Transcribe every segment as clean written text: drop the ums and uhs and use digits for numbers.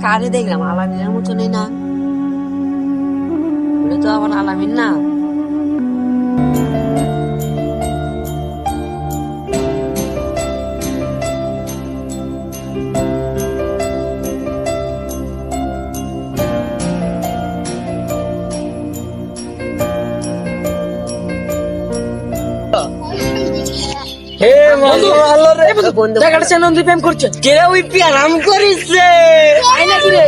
কারে দেখলাম আলামিনের মতনই না, ওটা তো আবার আলামিন না। হে বন্ধু ভালো রে বন্ধু দেখাচ্ছে নন্দী প্রেম করছে কে ওই প্যারাম করিছে আই না রে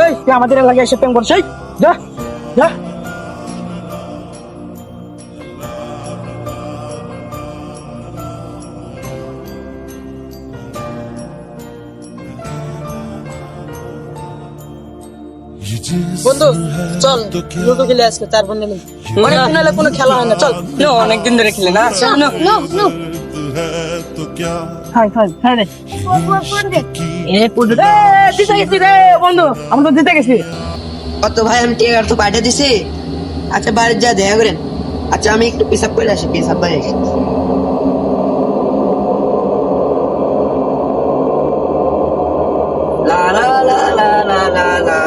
এই তুই আমাদের এলাকায় এসে প্রেম করছিস যা যা বন্ধু চল লুডো খেলে আজকে 4 বন্ধু মিলে অনেকদিন হলে কোনো খেলা হয় না চল অনেকদিন ধরে খেলে না হাই হাই হাই রে এ পুডু রে জিতে গেছি রে বন্ধু আমরা তো জিতে গেছি কত ভাই আমি টিকার তো পাঠিয়ে দিছি। আচ্ছা বাড়ি যা দেখা করেন। আচ্ছা আমি একটু পেশাব করে আসি, পেশাব ভাই। লা লা লা লা লা লা লা।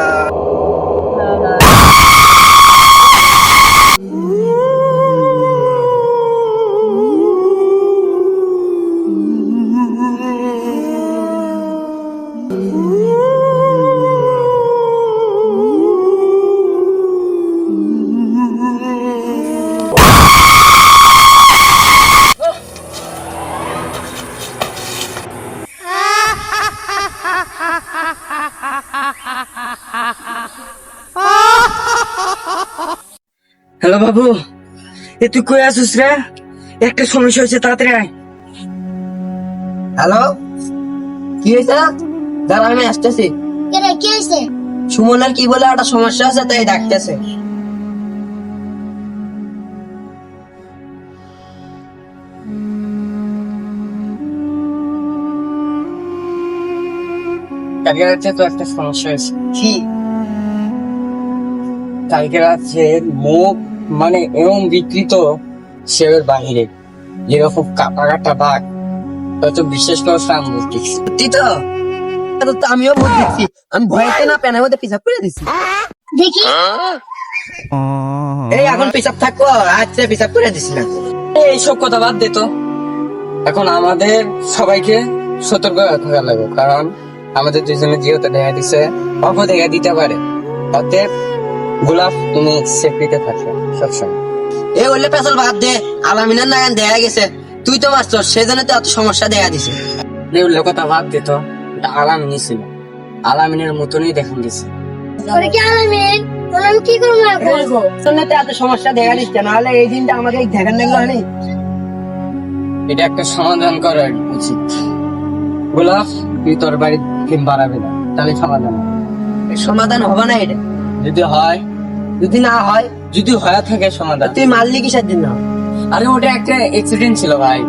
হ্যালো বাবু এ তুই কই আছিস রে একটা সমস্যা হয়েছে তাড়াতাড়ি আয় হ্যালো, কি হয়েছে? দাঁড়া আমি আসতেছি। কি হয়েছে? সুমনের কি বলে একটা সমস্যা আছে, তাই ডাকতেছে। কালকে রাতে তো একটা সমস্যা হয়েছে কি? কালকে রাতে মুখ মানে এমন বিকৃত সেবের বাহিরে যেরকম কাটা কাটা বাঘ হয়তো বিশেষ করে সামনে দেখছি সত্যি তো? এটা তো আমিও ভোট দিচ্ছি। আমি ভয়তে না প্যানের মধ্যে পেশাব করে দিচ্ছি। দেখি এই এখন পেশাব থাকবো, আচ্ছা পেশাব করে দিছি না। এইসব কথা বাদ দে তো এখন আমাদের সবাইকে সতর্ক থাকা লাগবে কারণ আমাদের দুজনে যেহেতু দেখা দিছে অপ দেখা দিতে পারে অতএব গোলাপ তুমি সেফটিতে থাকবে সবসময় এ বললে পেশাল বাদ দে, আলামিনের নাগান দেখা গেছে। তুই তো মাস্টার, সেজন্য তো এত সমস্যা দেখা দিছে। এগুলো কথা বাদ দে তো এটা আলামিনই ছিল আলামিনের মতনই দেখান দিছে ওরে কি আলামিন ওরে আমি কি করবো এখন? সেজন্য তো এত সমস্যা দেখা দিচ্ছে, নাহলে এই দিনটা আমাদের দেখার লাগলো হয়নি। এটা একটা সমাধান করা উচিত গোলাপ তুই তোর বাড়ি ফিল্ম বাড়াবে না তাহলে সমাধান হবে। সমাধান হবে না এটা। যদি হয় যদি না হয়, যদি হয়ে থাকে সমাধান তুই মারলি কিসের জন্য? আরে ওটা একটা অ্যাক্সিডেন্ট ছিল ভাই